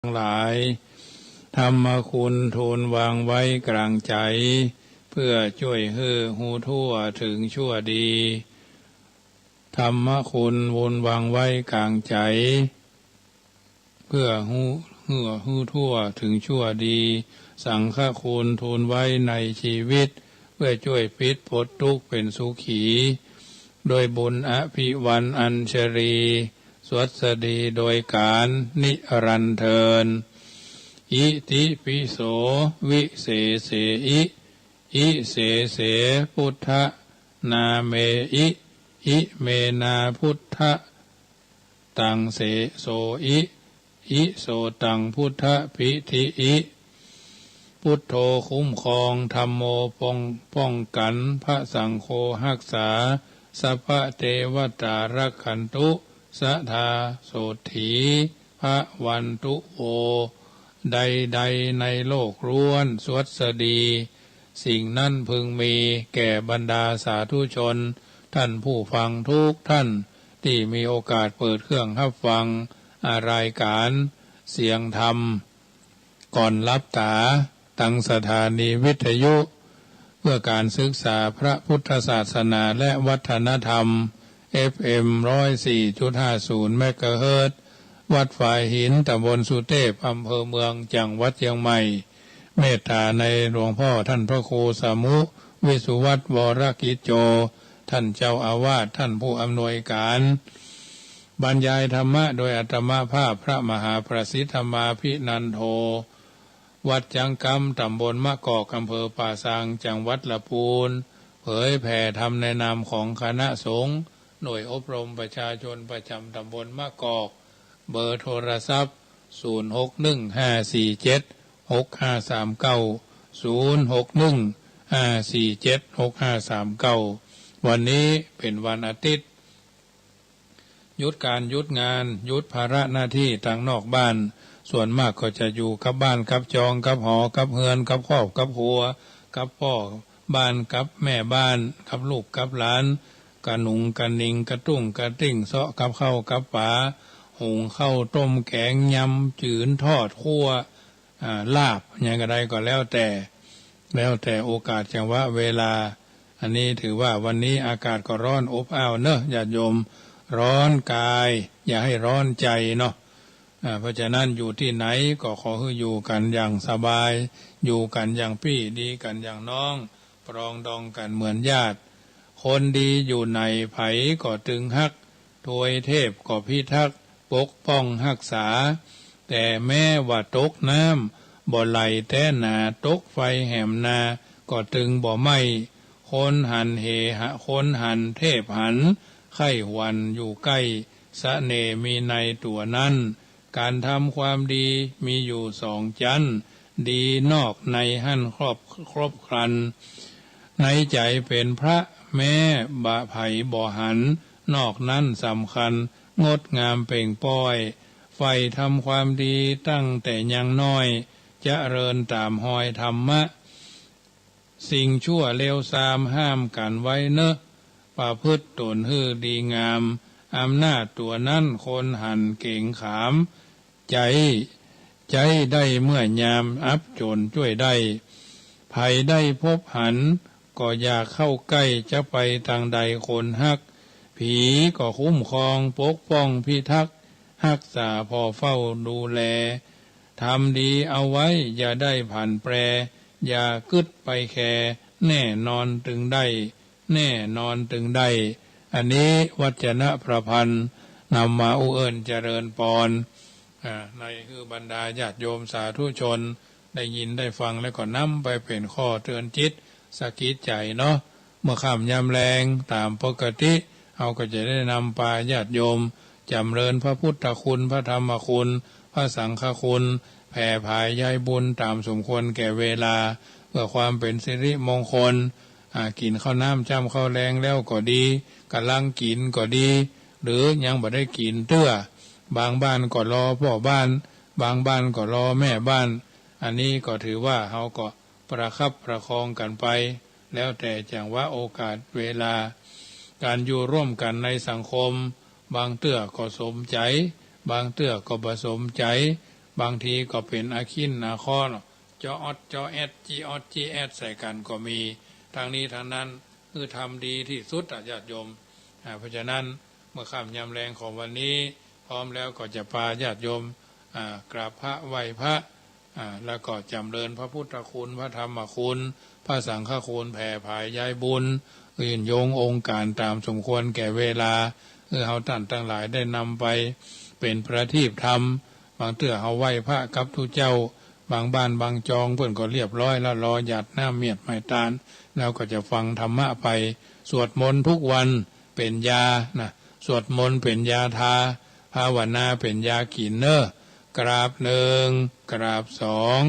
ทั้งหลายธรรมคุณทูลวางไว้กลางใจเพื่อช่วยให้หูทั่วถึงชั่วดีธรรมคุณวนวางไว้กลางใจเพื่อหูทั่วถึงชั่วดีสังฆคุณทูลไว้ในชีวิตเพื่อช่วยปิดพ้นทุกข์เป็นสุขีโดยบุญอภิวันอัญชรีสวัสดีโดยการนิรันดร์เทินอิติปิโสวิเศษอิเสเสพุทธนาเมอิเมนาพุทธตังเสโสอิโสตังพุทธพิธิพุทโธคุ้มครองธัมโมป้องกันพระสังโฆรักษาสัพพะเทวตารักขันตุสัทธาโสถีพระวันตุโอใดในโลกล้วนสวัสดีสิ่งนั้นพึงมีแก่บรรดาสาธุชนท่านผู้ฟังทุกท่านที่มีโอกาสเปิดเครื่องรับฟังรายการเสียงธรรมก่อนรับตาตั้งสถานีวิทยุเพื่อการศึกษาพระพุทธศาสนาและวัฒนธรรม FM 104.50 เมกะเฮิรตซ์วัดฝายหินตำบลสุเทพอำเภอเมืองจังหวัดเชียงใหม่เมตตาในหลวงพ่อท่านพระครูสามุวิสุวัตรวรกิจโจท่านเจ้าอาวาสท่านผู้อำนวยการบรรยายธรรมะโดยอาตมาภาพพระมหาประสิทธมาภินันโทวัดจังกำตำบลมะกอกอำเภอป่าซางจังหวัดลำพูนเผยแผ่ธรรมในนามของคณะสงฆ์หน่วยอบรมประชาชนประจำตำบลมะกอกเบอร์โทรศัพท์0615476539 วันนี้เป็นวันอาทิตย์หยุดการหยุดงานหยุดภาระหน้าที่ทางนอกบ้านส่วนมากก็จะอยู่กับบ้านกับจองกับหอกับเฮือนกับครอบกับครัวกับพ่อบ้านกับแม่บ้านกับลูกกับหลานกะหนุงกะนิงกะตุ้งกะติ้งเสาะกับข้าวกับป๋าหุงข้าวต้มแกงยำจืนทอดคั่วลาบอย่างไรก็แล้วแต่โอกาสจังหวะเวลาอันนี้ถือว่าวันนี้อากาศก็ร้อนอบอ้าวเนอะญาติโยมร้อนกายอย่าให้ร้อนใจเนาะเพราะฉะนั้นอยู่ที่ไหนก็ขอให้อยู่กันอย่างสบายอยู่กันอย่างพี่ดีกันอย่างน้องปรองดองกันเหมือนญาติคนดีอยู่ในไผก็ตึงฮักถวยเทพก็พิทักษ์ปกป้องรักษาแต่แม้ว่าตกน้ำบ่ไหลแต่หนาตกไฟแหมนาก็ตึงบ่ไหมคนหันคนหันเทพหันไข้หวันอยู่ใกล้สะเนมีในตัวนั้นการทำความดีมีอยู่สองชั้นดีนอกในหั่นครบครันในใจเป็นพระแม่บะไผ่บ่หันนอกนั้นสำคัญงดงามเปล่งป้อยไฟทำความดีตั้งแต่ยังน้อยเจริญตามหอยธรรมะสิ่งชั่วเลวทรามห้ามกันไว้เนอะประพฤติตนให้ดีงามอำนาจตัวนั้นคนหันเก่งขามใจได้เมื่อยามอับจนช่วยได้ภัยได้พบหันก็อยากเข้าใกล้จะไปทางใดคนฮักผีก็คุ้มครองปกป้องพิทักษ์รักษาพอเฝ้าดูแลทำดีเอาไว้อย่าได้ผันแปรอย่ากึดไปแคแน่นอนตึงได้อันนี้วจนะประพันธ์นำมาอุเอิญเจริญปอนในคือบรรดาญาติโยมสาธุชนได้ยินได้ฟังแล้วก็นำไปเป็นข้อเตือนจิตสะกิดใจเนาะเมื่อค่ำยามแรงตามปกติเราก็จะได้นำปาญาติโยมจำเริญพระพุทธคุณพระธรรมคุณพระสังฆคุณแผ่ภายยายบุญตามสมควรแก่เวลาเพื่อความเป็นสิริมงคลกินข้าวน้ำจำข้าวแรงแล้วก็ดีกำลังกินก็ดีหรือยังบ่ได้กินเตื้อบางบ้านก็รอพ่อบ้านบางบ้านก็รอแม่บ้านอันนี้ก็ถือว่าเขาก็ประคับประคองกันไปแล้วแต่จังหวะโอกาสเวลาการอยู่ร่วมกันในสังคมบางเตื้อก็สมใจบางเตื้อก็บ่สมใจ บางทีก็เป็นอาคินอาคอจออดจอแอดจีออดจีแอดใส่กันก็มีทางนี้ทางนั้นคือทำดีที่สุดญาติโยมเพราะฉะนั้นเมื่อค่ำยามแรงของวันนี้พร้อมแล้วก็จะพาญาติโยมกราบพระไหว้พระแล้วก็จำเริญพระพุทธคุณพระธรรมคุณพระสังฆคุณแผ่ภายย้ายบุญยื่นโยงองค์การตามสมควรแก่เวลาเฮาท่านทั้งหลายได้นำไปเป็นประทีปธรรมบางเตื้อเฮาไหว้พระกับทุเจ้าบางบ้านบางจองเพื่อนก็เรียบร้อยแล้วรอหยัดน้ำเมียดไม้ตาลแล้วก็จะฟังธรรมะไปสวดมนต์ทุกวันเป็นยานะสวดมนต์เป็นยาทาภาวนาเป็นยากินเนอร์กราบหนึ่งกราบสอง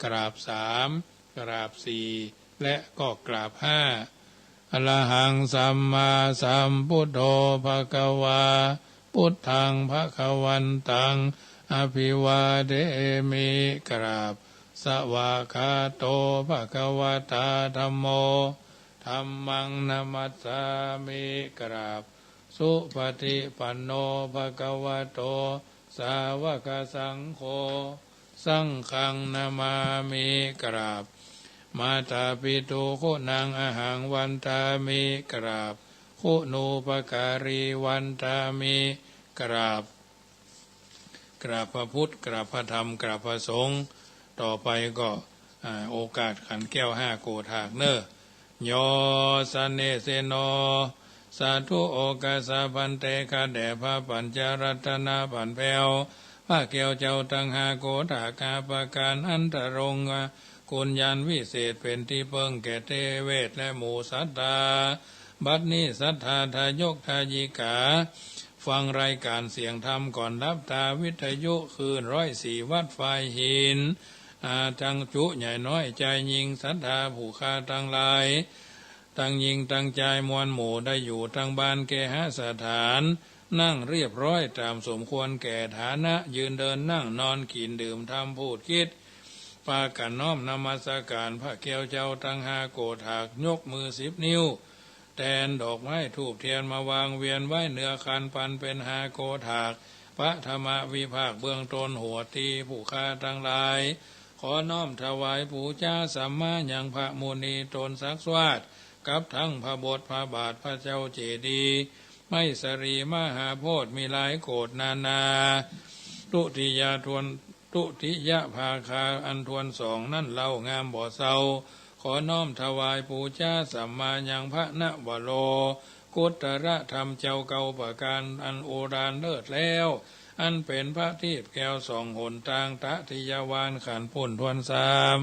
กราบสามกราบสี่และก็กราบห้าอรหังสัมมาสัมพุทโธภควาพุทธังภควันตังอภิวาเดมิกราบสวากขาโตภควตาธัมโมธัมมังนามัสสามิกราบสุปฏิปันโนภควโตสาวกสังโฆสังฆังนามามิกราบมาตาปิตุโคนังอหังวันตามิกราบโคนูปการีวันตามิกราบกราบพระพุทธกราบพระธรรมกราบพระสงฆ์ต่อไปก็โอกาสขันแก้ว5โกฏากเนอโยสันเนเสโนสาธุโอกาสพันเตคาแด่พระปัญจรัตนาปันแผ่วพระแก้วเจ้าตั้ง5โกฏากาประการอันตรงกุญญาณวิเศษเป็นที่เพิ่งแก่เทเวศและหมู่สัตตาบัดนี้ศรัทธาทายกทายิกาฟังรายการเสียงธรรมก่อนรับตาวิทยุคืน104วัดไฟหินจังจุใหญ่น้อยใจยิงศรัทธาผู้ค้าทั้งหลายตั้งยิงตั้งใจมวลหมู่ได้อยู่ทางบ้านแก่หสถานนั่งเรียบร้อยตามสมควรแก่ฐานะยืนเดินนั่งนอนกินดื่มทำพูดคิดปากันน้อมนมัสการพระแก้วเจ้าตั้ง5โกฏากยกมือ10 นิ้วแทนดอกไม้ธูปเทียนมาวางเวียนไว้เหนือคันปันเป็น5โกฏากพระธรรมวิภาคเบื้องต้นหัวตีผู้ค้าทั้งหลายขอน้อมถวายปู่จ้าสัมมายังพระมุนีตนศักดิ์สวัสดิ์กับทั้งพระบทพระบาทพระเจ้าเจดีย์ไม่สรีมหาโพธิ์มีหลายโกฏนาตุติยาทวนตุติยะภาคาอันทวนสองนั่นเล่างามบ่เศร้าขอน้อมถวายปู่จ้าสัมมายังพระนวโรกุตระธรรมเจ้าเก่าประการอันโอฬารเลิศแล้วอันเป็นพระทิพย์แก้วสองหนทางตะทิยวานขันปุ่นทวนสาม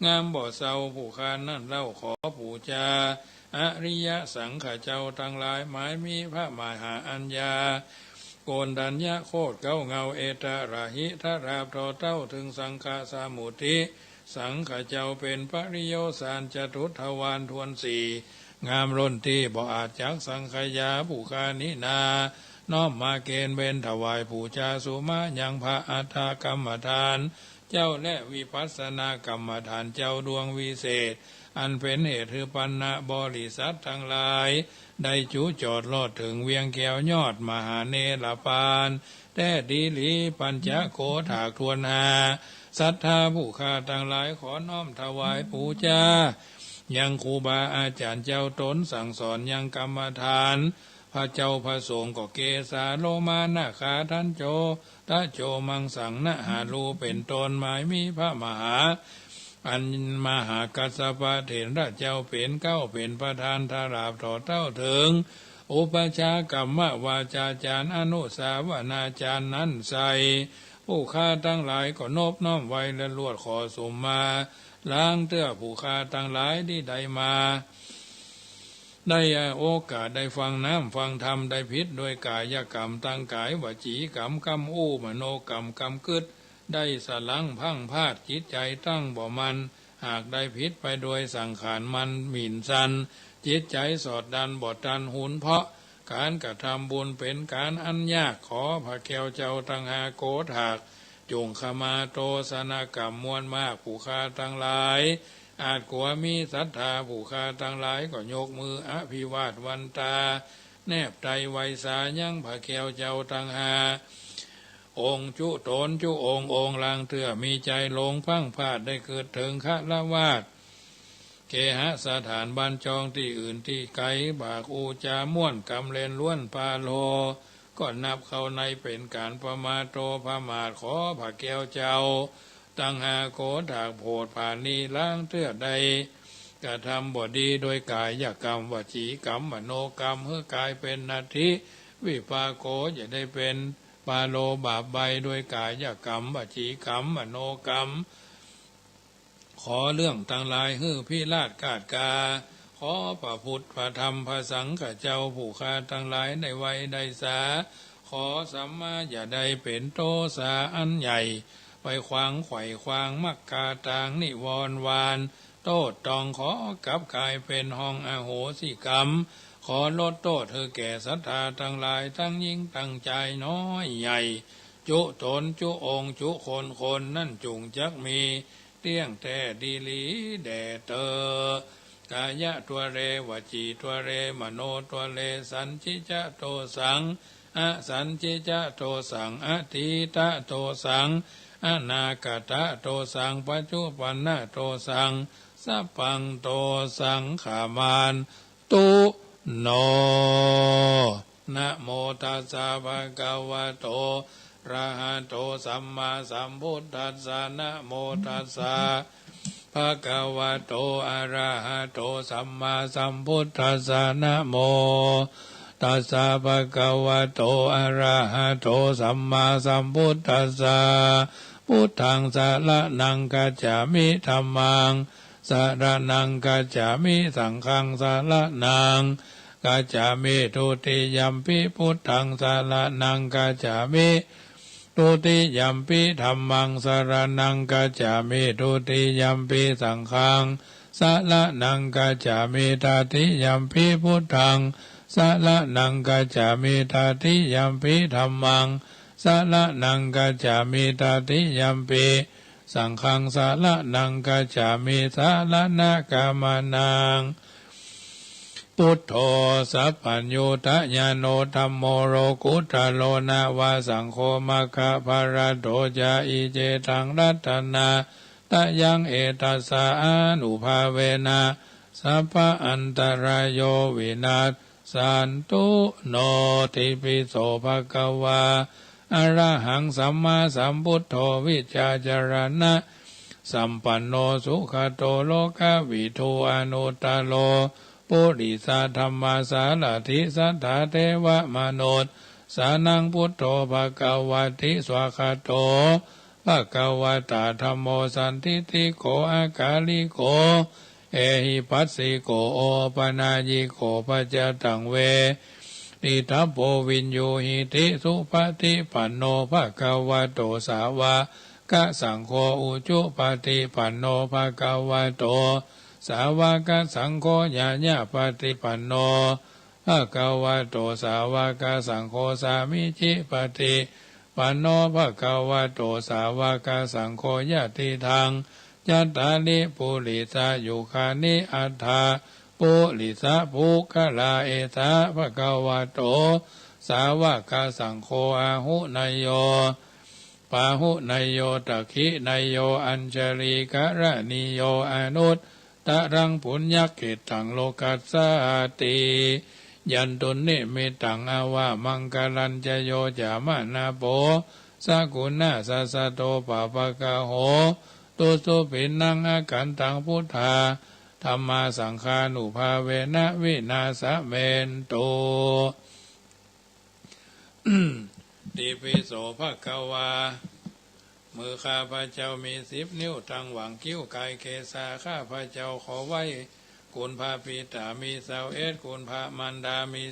งามบ่เศร้าผู้คานนั่นเล่าขอปู่จาอริยสังฆเจ้าทั้งหลายหมายมีพระมหาอัญญาโกนดัญญะโคตรเก้าเงาเอตระหิทราบทอเต้าถึงสังฆาสามุติสังฆเจ้าเป็นปริโยสารจตุทวารทวนสี่งามล้นที่บ่อาจจักสังขยาผู้คานินาน้อมมาเกณฑ์เบนถวายผู้จาสุมายังพระอัฏฐกรรมฐานเจ้าและวิปัสสนากรรมฐานเจ้าดวงวิเศษอันเป็นเหตุคือปัญนะบริษัททั้งหลายได้จูจอดลอดถึงเวียงแก้วยอดมหาเนรปานแต่ดีหลีปัญจโกฏากทวนหาศรัทธาผู้ข้าทั้งหลายขอน้อมถวายปูจายังครูบาอาจารย์เจ้าตนสั่งสอนยังกรรมฐานพระเจ้าพระสงฆ์ก็เกสาโลมานาคาทันโจตะโจมังสังนะหาลูเป็นตนหมายมีพระมหาอันมหากัสสปะเถระเจ้าเป็นเก้าเป็นประธานทาราบต่อเต้าถึงอุปชากรรมวาจาจารย์อนุสาวนาจารย์นั้นใสผู้ข้าทั้งหลายก็นบน้อมไว้และลวดขอสมมาล้างเตื้อผู้ข้าทั้งหลายที่ได้มาได้โอกาสได้ฟังน้ำฟังธรรมได้พิษโดยกายกรรมตั้งกายวจีกรรมกรรมอู้มโนกรรมกรรมกึศได้สลังพังพาดจิตใจตั้งบ่มันหากได้พิษไปโดยสังขารมันหมิ่นสันจิตใจสอดดันบอดดันหุนเพราะการกระทำบุญเป็นการอันยากขอพระแก้วเจ้าตั้ง5โกฏากจงขมาโตสนกรรมมวลมากผู้ข้าทั้งหลายอาจกลัวมีศรัทธาผู้ข้าทั้งหลายก็ยกมืออภิวาทวันตาแนบใจไวสายังพระแก้วเจ้าตั้ง5 องค์จุตนจุองค์ลางเถื่อมีใจหลงพังพลาดได้เกิดถึงฆราวาสเกหสถานบันจองที่อื่นที่ไกลบากอูจาม่วนกำเลนล้วนปาโลก็นับเข้าในเป็นการประมาโตพมาทขอพระแก้วเจ้าตั้งหาโกถากโผดผ่านนี้ล้างเถื่อใดกระทำบ่ดีโดยกายกรรมวจีกรรมมโนกรรมเพื่อกายเป็นนาทิวิปาโกจะได้เป็นปาโลบาปใบโดยกายกรรมวจีกรรมมโนกรรมขอเรื่องต่างหลายฮื้อพิราชกาดกาขอพระพุทธพระธรรมพระสังฆเจ้าผู้ข้าทั้งหลายในวัยใดสาขอสัมมาอย่าได้เป็นโตสาอันใหญ่ไปขวางไขว่ขวางมักกาตางนิวรวานโตดตองขอกลับกลายเป็นห้องอโหสิกรรมขอลดโทษเธอแก่ศรัทธาทั้งหลายทั้งยิ่งตั้งใจน้อยใหญ่จุตนจุองค์จุคนนั่นจุงจักมีเตี้ยงแต่ดีลีแด่เตอกายะตัวเรวจีตัวเรมโนตัวเรสันจิจะโตสังอสันจิจะโตสังอทิตะโตสังอนาคตะโตสังปัจจุบันนะโตสังสัพพังโตสังขามานตุโนนะโมตัสสะภะคะวะโตอะระหะโตสัมมาสัมพุทธัสสะนะโมตัสสะภะคะวะโตอะระหะโตสัมมาสัมพุทธัสสะนะโมตัสสะภะคะวะโตอะระหะโตสัมมาสัมพุทธัสสะพุทธังสรณังคัจฉามิธัมมังสรณังคัจฉามิสังฆังสรณังกัจฉามิทุติยัมปิพุทธังสรณังกัจฉามิทุติยัมปิธัมมังสรณังกัจฉามิทุติยัมปิสังฆังสรณังกัจฉามิตติยัมปิพุทธังสรณังกัจฉามิตติยัมปิธัมมังสรณังกัจฉามิตติยัมปิสังฆังสรณังกัจฉามิสรณกัมมานังพุทโธสัพพัญญูตญาโนธัมโมโรกุตโลนาวาสังโฆมัคคะภารโตจาอิเจตังรัตนาตยังเอตัสสะอนุภาเวนะสัพพะอันตรายโยวินาศสันตุโนติปิโสภะคะวาอะระหังสัมมาสัมพุทโธวิชาจารณะสัมปันโนสุขโตโลกวิทูอนุตตโลปุริสธรรมาสารถิสัทธาเทวมนุษย์สานังพุทโธภะคะวะติสวากขาโตภะคะวะตาธัมโมสันทิฏฐิโกอากาลิโกเอหิปัสสิโกโอปนายิโกปัจจตังเวติทัพโพวินโยหิติสุปฏิปันโนภะคะวะโตสาวกสังโฆอุจุปฏิปันโนภะคะวะโตสาวกสังโฆญาญาปฏิปันโนภะคะวะโตสาวกสังโฆสามิจิปฏิปันโนภะคะวะโตสาวกสังโฆญาติทังจัตตานิปุริสายุคานิอัฏฐาปุริสาภูคลาเอตาภะคะวะโตสาวกสังโฆอาหุนายโยปาหุนายโยตคินายโยอัญชลีกะระนิโยอนุตตรังปุญญเกตังโลกัสสาติยันตุนิมิตังอาวามังกลัญจโยจามานาโปสกุณาสัสสะโตปะปะกะโหตุสุปินังอากันตังพุทธาธัมมาสังฆานุภาเวนะวินาสะเมนโตติปิโสภะคะวามือข้าพระเจ้ามี10 นิ้วทั้งหว่างคิ้วกายเกศาข้าพระเจ้าขอไว้คุณพระปิตามี21คุณพระมารดามี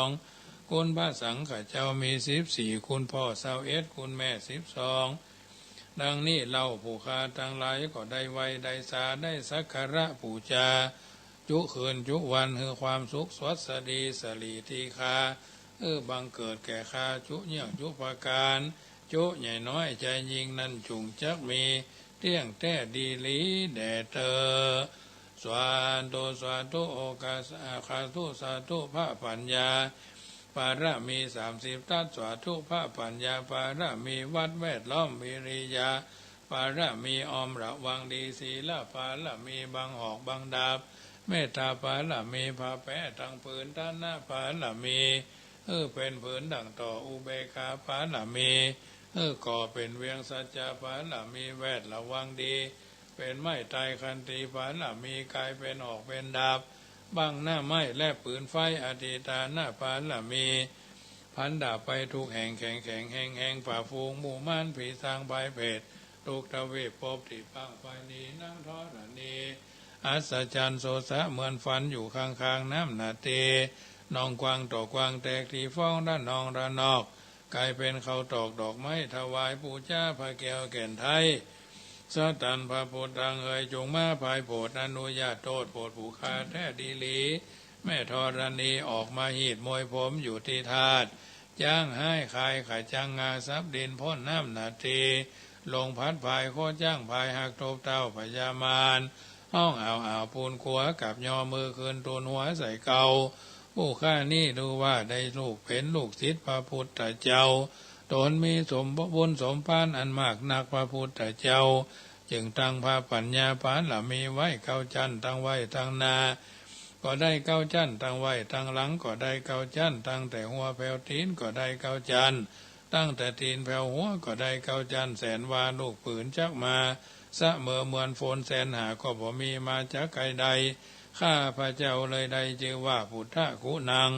12คุณพระสังฆเจ้ามี14คุณพ่อ21คุณแม่12ดังนี้เราผู้ข้าทั้งหลายก็ได้ไว้ได้สาได้สักการะบูชาจุคืนจุวันคือความสุขสวัสดีสลีทีคาบังเกิดแก่ข้าจุเยี่ยงจุประการจุใหญ่น้อยใจยิงนั้นจุงจักมีเตี้ยงแท้ดีลีแด่เธอสวาโตสวาโตโอกาสอาคาตุสาตุพระปัญญา ปาระมี30ทัศสวาทุพระปัญญาปาระมีวัดแวดล้อมวิริยาปาระมีออมระวังดีศีลปาระมีบังหอกบังดาบเมตตาปาระมีพาแปะทางปืนท่านหน้าปาระมีเป็นผืนดังต่ออุเบกขาปาระมีก่อเป็นเวียงสัจจะปาระมีแวดระวังดีเป็นไม้ไตรคันตีปาระมีกายเป็นออกเป็นดาบบังหน้าไม้และปืนไฟอธิตาหน้าปาระมีพันดาบไปทุกแห่งแข่งแห่งฝ่าฟูงหมู่ม่านผีสางใบเพศทุกทวีปภพที่ปังไฟนี้นั่งทอดนีอัศจรรย์โสสะเหมือนฟันอยู่ข้างน้ำนาเตนองกวางตอกกวางแตกที่ฟ้องด้านนองระนอกกลายเป็นเขาตอกดอกไม้ถวายปู่จ้าพระแก้วแก่นไทยสตันพระพุทธังจงมาภายโปรดอนุญาตโทษโปรดผู้ฆ่าแท้ดีหลีแม่ธรณีออกมาหีดมวยผมอยู่ที่ธาตุจ้างให้ขายขายจังงาซับดินพ้นน้ำนาทีลงพัดภายโคจ้างภายหักทบเต้าพญามารห้องอ่าวปูนขัวกับยอมือคืนตูนหัวใส่เกาผู้ข้านี่ดูว่าได้ลูกเป็นลูกศิษย์พระพุทธเจ้าตนมีสมบุญสมปานอันมากนักพระพุทธเจ้าจึงตั้งพระปัญญาปานละมีไว้เก้าจันตั้งไว้ตั้งนาก็ได้เก้าจันตั้งไว้ตั้งหลังก็ได้เก้าจันตั้งแต่หัวแผ่วตีนก็ได้เก้าจันตั้งแต่ตีนแผ่วหัวก็ได้เก้าจันแสนวาลูกปืนจักมาสะเมื่อเหมือนฝนแสนหาก็บ่มีมาจากไกลใดข้าพระเจ้าเลยได้ชื่อว่าพุทธคุณัง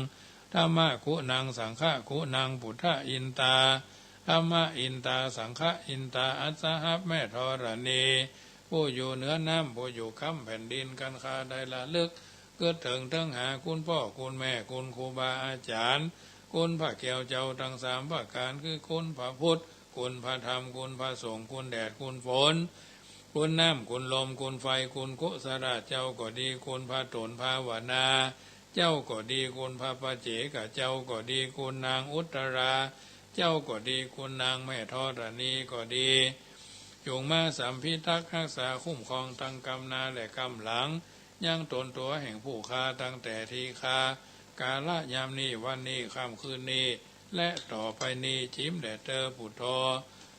ธรรมะคุณังสังฆคุณังพุทธอินตาธรรมะอินตาสังฆอินตาอัสสหับแม่ธรณีผู้อยู่เหนือน้ำผู้อยู่ค้ำแผ่นดินกันคาได้ละลึกเกิดถึงทั้งหาคุณพ่อคุณแม่คุณครูบาอาจารย์คุณพระแก้วเจ้าทั้งสามประการคือคุณพระพุทธคุณพระธรรมคุณพระสงฆ์คุณแดดคุณฝนคุณน้ำคุณลมคุณไฟคุณกุศลเจ้าก็ดีคุณพระตนภาวนาเจ้าก็ดีคุณพระปเจกเจ้าก็ดีคุณนางอุตราเจ้าก็ดีคุณนางแม่ธรณีก็ดีจงมาสัมพิทักษ์รักษาคุ้มครองทั้งกำนาและกำหลังยังตนตัวแห่งผู้ฆ่าตั้งแต่ทีฆากาละยามนี้วันนี้ค่ำคืนนี้และต่อไปนี้จิ้มแดดเตอพุทโธ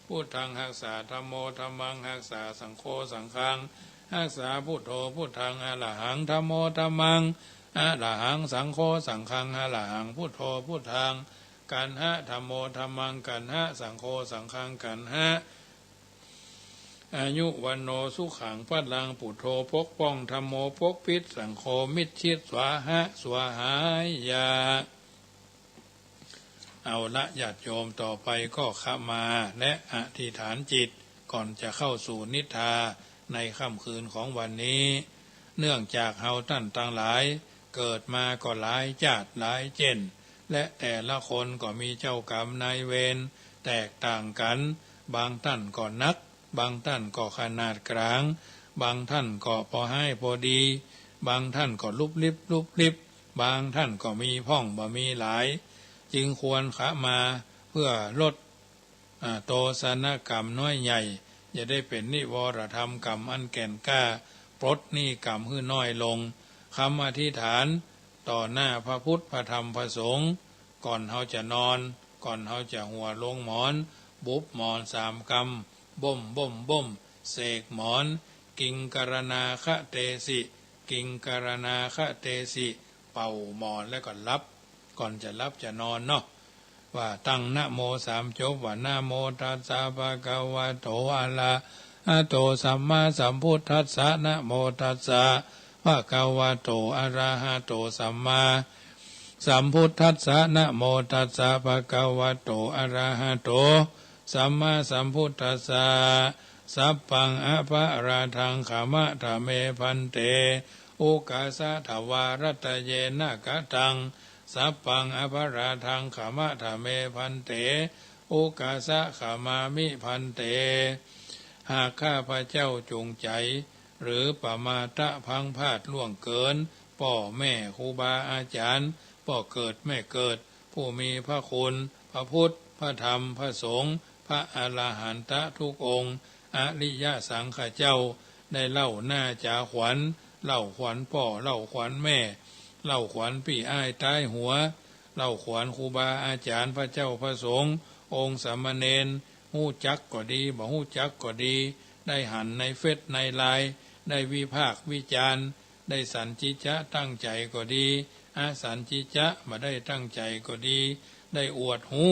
พุทธังรักษาธัมโมธัมมังรักษาสังโฆสังฆังรักษาพุทโธพุทธังอะระหังธัมโมธัมมังอะระหังสังโฆสังฆังอะระหังพุทโธพุทธังกันหะธัมโมธัมมังกันหะสังโฆสังฆังกันหะอายุวันโนสุขังพัดลังปุถโธปกป้องธัมโมปกปิดสังโฆมิตรชิดสวาหะสวาหายาเอาละญาติโยมต่อไปก็ขมาและอธิษฐานจิตก่อนจะเข้าสู่นิทราในค่ำคืนของวันนี้เนื่องจากเฮาท่านทั้งหลายเกิดมาก็หลายชาติหลายเจนและแต่ละคนก็มีเจ้ากรรมนายเวรแตกต่างกันบางท่านก็นักบางท่านก็ขนาดกลางบางท่านก็พอให้พอดีบางท่านก็ลุบลิบบางท่านก็มีพ่องบ่มีหลายจึงควรขมาเพื่อลดโตสนกรรมน้อยใหญ่จะได้เป็นนิวรธรรมกรรมอันแก่นกล้าปลดหนี้กรรมให้น้อยลงคำอธิษฐานต่อหน้าพระพุทธพระธรรมพระสงฆ์ก่อนเขาจะนอนก่อนเขาจะหัวลงหมอนบุบหมอน3 กำบ่มเสกหมอนกิงกรณาคะเตสิกิงกรณาคะเตสิเป่าหมอนแล้วก็รับก่อนจะรับจะนอนเนาะว่าตั้งนะโม3 จบว่านะโมตัสสะภะคะวะโตอะระหะโตสัมมาสัมพุทธัสสะนะโมตัสสะภะคะวะโตอะระหะโตสัมมาสัมพุทธัสสะนะโมตัสสะภะคะวะโตอะระหะโตสัมมาสัมพุทธัสสะสัพพังอภะราทังขามะทะเมพันเตโอกาสะทวารัตเยนะกะตังสัพพังอภะราทังขามะทะเมพันเตโอกาสะขามามิพันเตหากข้าพระเจ้าจงใจหรือปมาทะพังพลาดล่วงเกินพ่อแม่ครูบาอาจารย์พ่อเกิดแม่เกิดผู้มีพระคุณพระพุทธพระธรรมพระสงฆ์พระอรหันตทุกองค์อริยสังฆเจ้าได้เล่าหน้าจาขวัญเล่าขวัญพ่อเล่าขวัญแม่เล่าขวัญพี่อ้ายตายหัว เล่าขวัญครูบาอาจารย์พระเจ้าพระสงฆ์องค์สามเณรหู้จักก็ดีบ่หู้จักก็ดีได้หันในเฟซในไลน์ได้วิพากษ์วิจารณ์ได้สันจิจะตั้งใจก็ดีอาสันจิจะมาได้ตั้งใจก็ดีได้อวดหู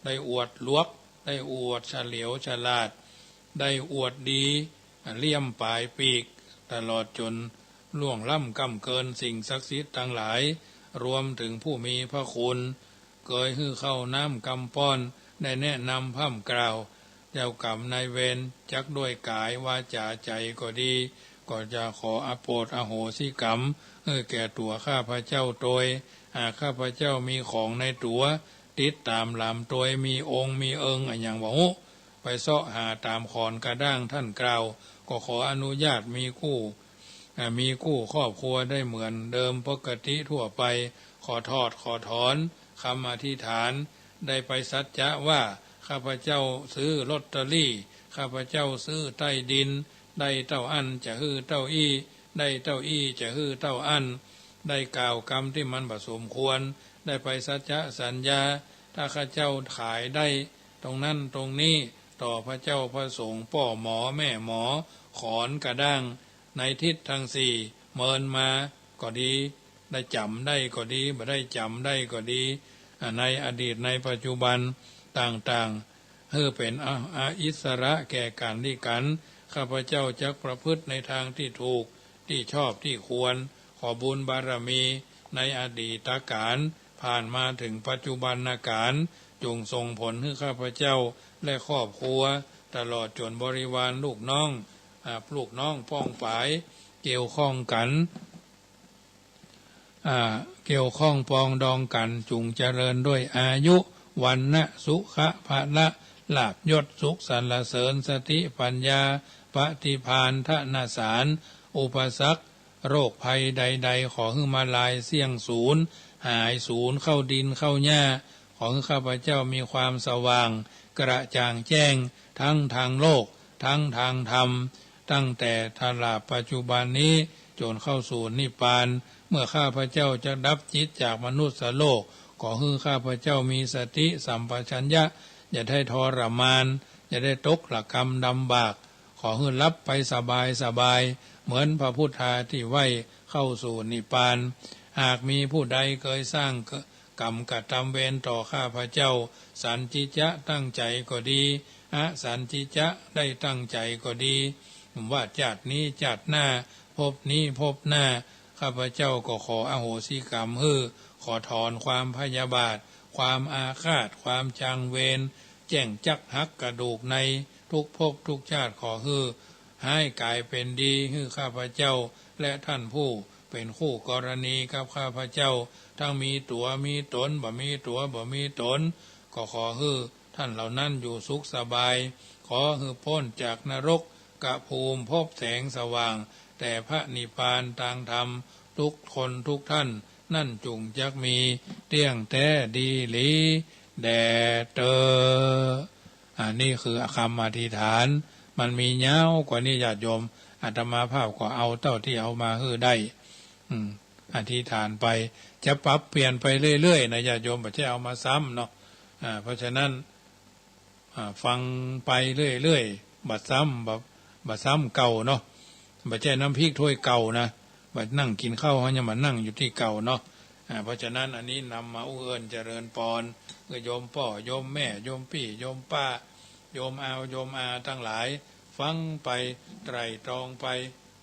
ได้อวดลวกได้อวดเฉลียวฉลาดได้อวดดีเลี่ยมปลายปีกตลอดจนล่วงล้ำกำเกินสิ่งศักดิ์สิทธิ์ทั้งหลายรวมถึงผู้มีพระคุณเคยฮื้อเข้าน้ำกำป้อนได้แนะนำพร่ำกล่าวเจ้ากรรมนายเวรจักด้วยกายวาจาใจก็ดีก็จะขออโปรดอโหสิกรรมแก่ตัวข้าพระเจ้าโดยหากข้าพระเจ้ามีของในตัวติดตามลำตัวมีองค์มีอย่างว่าไปเสาะหาตามขอนกระด้างท่านกล่าวก็ขออนุญาตมีคู่ครอบครัวได้เหมือนเดิมปกติทั่วไปขอถอนคำอธิษฐานได้ไปสัจจะว่าข้าพเจ้าซื้อลอตเตอรี่ข้าพเจ้าซื้อใต้ดินได้เต้าอันจะฮื้อเต้าอี้ได้เต้าอี้จะฮื้อเต้าอันได้กล่าวกรรมที่มันผสมควรได้ไปสัจจะสัญญาถ้าข้าเจ้าขายได้ตรงนั้นตรงนี้ต่อพระเจ้าพระสงฆ์พ่อหมอแม่หมอขอนกระด้างในทิศทั้งสี่เมินมาก็ดีได้จำได้ก็ดีไม่ได้จำได้ก็ดีในอดีตในปัจจุบันต่างๆเป็นอิสระแก่กันที่กันข้าพเจ้าจักประพฤติในทางที่ถูกที่ชอบที่ควรขอบุญบารมีในอดีตการผ่านมาถึงปัจจุบันการจงส่งผลให้ข้าพเจ้าและครอบครัวตลอดจนบริวารลูกน้องป้องฝ่ายเกี่ยวข้องกันเกี่ยวข้องปองดองกันจุงเจริญด้วยอายุวันนะสุขะภะละลาภยศสุขสรรเสริญสติปัญญาปฏิภาณทนาสารอุปสรรคโรคภัยใดๆขอให้มาลายเสี่ยงศูนย์หายศูนย์เข้าดินเข้าหญ้าขอให้ข้าพเจ้ามีความสว่างกระจ่างแจ้งทั้งทางโลกทั้งทางธรรมตั้งแต่ทลาปัจจุบันนี้จนเข้าสู่นิพพานเมื่อข้าพเจ้าจะดับจิตจากมนุษย์โลกขอให้ข้าพเจ้ามีสติสัมปชัญญะอย่าได้ทรมานอย่าได้ตกหลักกรรมดำบากขอให้รับไปสบายเหมือนพระพุทธาที่ไว้เข้าสู่นิพพานหากมีผู้ใดเคยสร้างกรรมกทำเวรต่อข้าพเจ้าสันจิจะตั้งใจก็ดีสันจิจะได้ตั้งใจก็ดีว่าชาตินี้ชาติหน้าพบนี้พบหน้าข้าพเจ้าก็ขออโหสิกรรมขอถอนความพยาบาทความอาฆาตความจางเวรแจ้งจักหักกระดูกในทุกภพทุกชาติขอให้กลายเป็นดีให้ข้าพเจ้าและท่านผู้เป็นคู่กรณีกับข้าพเจ้าทั้งมีตัวมีตนบ่มีตัวบ่มีตนก็ขอให้ท่านเหล่านั้นอยู่สุขสบายขอให้พ้นจากนรกกะภูมิพบแสงสว่างแต่พระนิพพานทางธรรมทุกคนทุกท่านนั่นจุงจักมีเตี้ยงแท้ดีหลีแด่เตอนี่คือคำอธิษฐานมันมีเงากว่านี้ญาติโยมอาตมาภาพก็เอาเท่าที่เอามาได้อธิษฐานไปจะปรับเปลี่ยนไปเรื่อยๆนะญาติโยมไม่ใช่เอามาซ้ำเนาะเพราะฉะนั้นฟังไปเรื่อยๆบัดซ้ำเก่าเนาะบัดใช่น้ำพริกถ้วยเก่านะบัดนั่งกินข้าวเขายังมานั่งอยู่ที่เก่าเนาะเพราะฉะนั้นอันนี้นำมาเอื้อนเจริญปอนโยมพ่อโยมแม่โยมพี่โยมป้าโยมโยมอาทั้งหลายฟังไปไตรตรองไป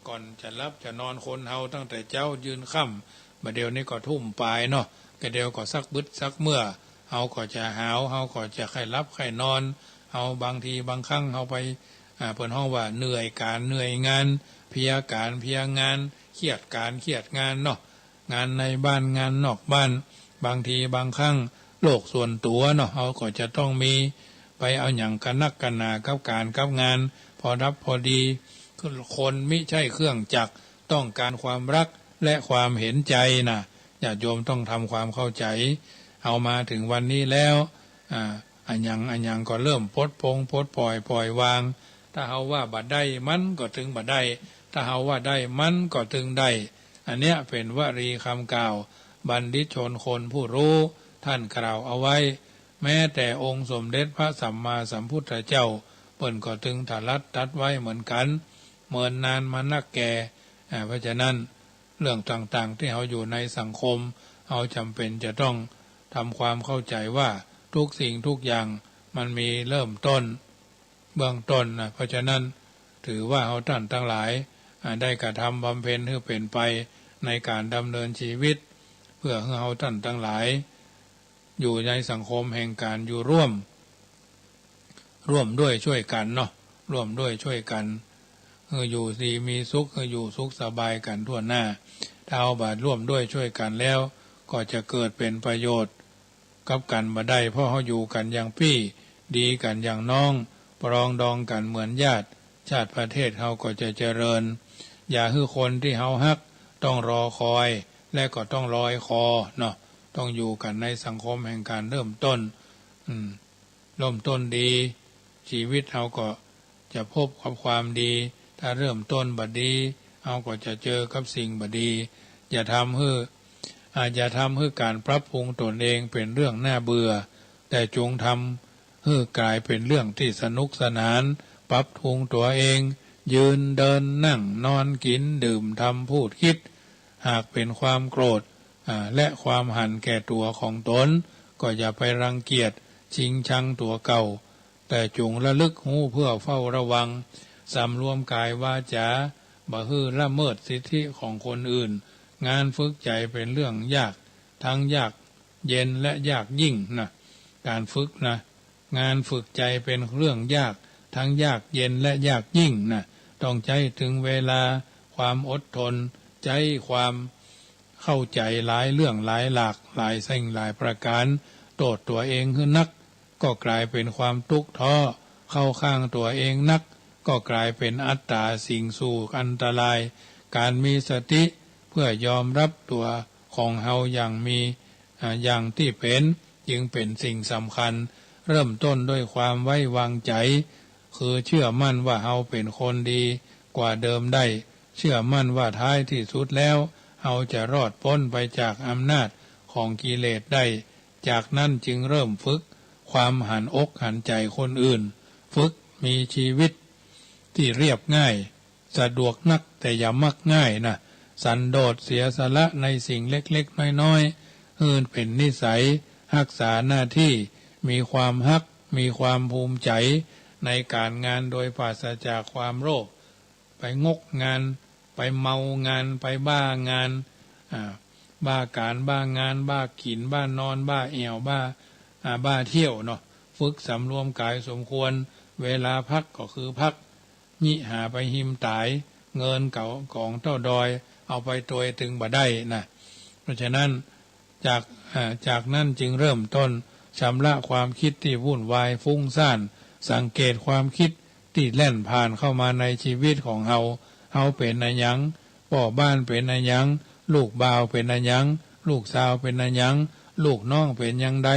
ก่อนจะรับจะนอนคนเฮาตั้งแต่เจ้ายืนค่ำมาเดี๋ยวนี้ก็ทุ่มปลายเนาะก็เดี๋ยวก็สักบึดสักเมื่อเฮาก็จะหาวเฮาก็จะใครรับใครนอนเฮาบางทีบางครั้งเฮาไปเปิดห้องว่าเหนื่อยการเหนื่อยงานเพียการเพียงานเครียดการเครียดงานเนาะงานในบ้านงานนอกบ้านบางทีบางครั้งโลกส่วนตัวเนาะเฮาก็จะต้องมีไปเอาอย่างกันนักกันหนากับการกับงานพอรับพอดีคนมิใช่เครื่องจักรต้องการความรักและความเห็นใจนะญาติโยมต้องทำความเข้าใจเอามาถึงวันนี้แล้วอันยังก็เริ่มปลดปล่อยวางถ้าเฮาว่าบัดได้มันก็ถึงบัดได้ถ้าเฮาว่าได้มันก็ถึงได้อันเนี้ยเป็นวลีคำกล่าวบัณฑิตชนคนผู้รู้ ท่านกล่าวเอาไว้แม้แต่องค์สมเด็จพระสัมมาสัมพุทธเจ้าเปิ้นก็ถึงตรัสตัดไว้เหมือนกันเมินนานมานักแก่เพราะฉะนั้นเรื่องต่างๆที่เราอยู่ในสังคมเราจำเป็นจะต้องทำความเข้าใจว่าทุกสิ่งทุกอย่างมันมีเริ่มต้นเบื้องต้นเพราะฉะนั้นถือว่าเราท่านทั้งหลายได้กระทำบำเพ็ญให้เป็นไปในการดำเนินชีวิตเพื่อให้เราท่านทั้งหลายอยู่ในสังคมแห่งการอยู่ร่วมด้วยช่วยกันเนาะร่วมด้วยช่วยกันอยู่ดีมีสุขอยู่สุขสบายกันทั่วหน้าถ้าเอาบาดร่วมด้วยช่วยกันแล้วก็จะเกิดเป็นประโยชน์กับกันมาได้เพราะเขาอยู่กันอย่างพี่ดีกันอย่างน้องปรองดองกันเหมือนญาติชาติประเทศเขาก็จะเจริญอย่าให้คนที่เขาฮักต้องรอคอยและก็ต้องลอยคอเนาะต้องอยู่กันในสังคมแห่งการเริ่มต้นดีชีวิตเขาก็จะพบกับความดีถ้าเริ่มต้นบัดดีเขาก็จะเจอกับสิ่งบัดดีอย่าทำให้การปรับปรุงตนเองเป็นเรื่องน่าเบื่อแต่จงทำให้กลายเป็นเรื่องที่สนุกสนานปรับปรุงตัวเองยืนเดินนั่งนอนกินดื่มทำพูดคิดหากเป็นความโกรธและความหันแก่ตัวของตนก็อย่าไปรังเกียจชิงชังตัวเก่าแต่จงระลึกหูเพื่อเฝ้าระวังสำรวมกายวาจาบ่ฮื้อละเมิดสิทธิของคนอื่นงานฝึกใจเป็นเรื่องยากทั้งยากเย็นและยากยิ่งนะการฝึกนะงานฝึกใจเป็นเรื่องยากทั้งยากเย็นและยากยิ่งนะต้องใจถึงเวลาความอดทนใจความเข้าใจหลายเรื่องหลายหลากหลายสิ่งหลายประการโทษตัวเองคือนักก็กลายเป็นความทุกข์ท้อเข้าข้างตัวเองนักก็กลายเป็นอัตตาสิ่งสู่อันตรายการมีสติเพื่อยอมรับตัวของเฮาอย่างที่เป็นจึงเป็นสิ่งสำคัญเริ่มต้นด้วยความไว้วางใจคือเชื่อมั่นว่าเฮาเป็นคนดีกว่าเดิมได้เชื่อมั่นว่าท้ายที่สุดแล้วเฮาจะรอดพ้นไปจากอำนาจของกิเลสได้จากนั้นจึงเริ่มฝึกความหันอกหันใจคนอื่นฝึกมีชีวิตที่เรียบง่ายสะดวกนักแต่อย่ามักง่ายนะสันโดษเสียสละในสิ่งเล็กๆน้อยๆเป็นนิสัยรักษาหน้าที่มีความฮักมีความภูมิใจในการงานโดยปราศจากความโลภไปงกงานไปเมางานไปบ้างานบ้าการบ้างานบ้ากินบ้านอนบ้าแอวบ้าเที่ยวเนาะฝึกสำรวมกายสมควรเวลาพักก็คือพักญิหาไปหิมตายเงินเก่าของเต้าดอยเอาไปตัวถึงบ่ได้นะเพราะฉะนั้นจากนั้นจึงเริ่มต้นชำระความคิดที่วุ่นวายฟุ้งซ่านสังเกตความคิดที่แล่นผ่านเข้ามาในชีวิตของเฮาเป็นอะไรยังพ่อบ้านเป็นอะไรยังลูกบ่าวเป็นอะไรยังลูกสาวเป็นอะไรยังลูกน้องเป็นยังใด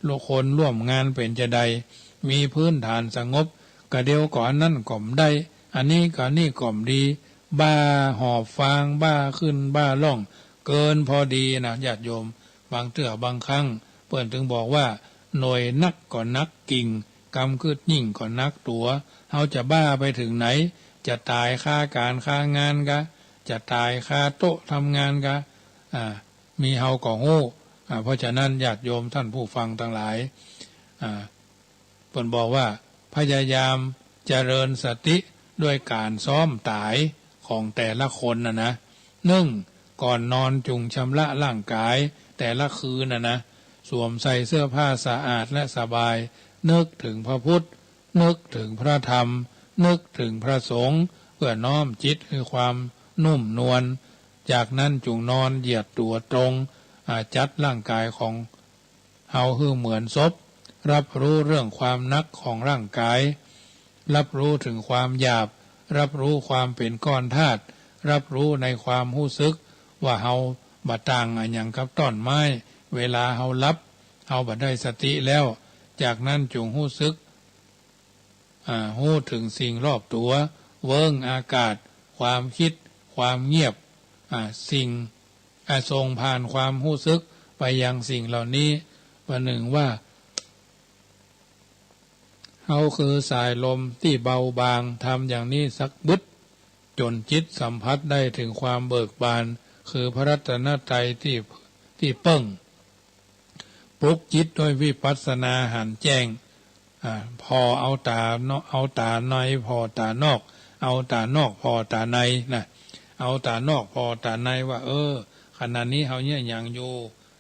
ลูกคนร่วมงานเป็นจะใดมีพื้นฐานสงบกะเดียวก่อนนั่นก่อมได้อันนี้ก็นี่ก่อมดีบ้าหอบฟางบ้าขึ้นบ้าล่องเกินพอดีนะญาติโยมบางเตื้อบางครั้งเปิ้นถึงบอกว่าหน่วยนักก่อนนักกิ่งกำคืดยิ่งก่อนนักตัวเฮาจะบ้าไปถึงไหนจะตายค่าการค่างานกะจะตายค่าโต๊ะทำงานกะมีเฮาก็โง่เพราะฉะนั้นญาติโยมท่านผู้ฟังทั้งหลายเปิ้นบอกว่าพยายามเจริญสติด้วยการซ้อมตายของแต่ละคนนะก่อนนอนจุงชำระร่างกายแต่ละคืนนะสวมใส่เสื้อผ้าสะอาดและสบายนึกถึงพระพุทธนึกถึงพระธรรมนึกถึงพระสงฆ์เพื่อน้อมจิตคือความนุ่มนวลจากนั้นจุงนอนเหยียดตัวตรงจัดร่างกายของเฮาคือเหมือนศพรับรู้เรื่องความนักของร่างกายรับรู้ถึงความหยาบรับรู้ความเป็นก้อนธาตุรับรู้ในความรู้สึกว่าเฮาบ่ต่างอันหยังกับต้นไม้เวลาเฮารับเฮาบ่ได้สติแล้วจากนั้นจงรู้สึกรู้ถึงสิ่งรอบตัวเวิ้งอากาศความคิดความเงียบสิ่งส่งผ่านความรู้สึกไปยังสิ่งเหล่านี้ วันหนึ่งว่าเขาคือสายลมที่เบาบางทำอย่างนี้สักบึดจนจิตสัมผัสได้ถึงความเบิกบานคือพระรัตนตรัยที่เปิ้งปลุกจิตด้วยวิปัสสนาหันแจ้งพอเอาตาในพอตานอกเอาตานอกพอตาในนะเอาตานอกพอตาในว่าขณะนี้เขาเนี่ยอย่างอยู่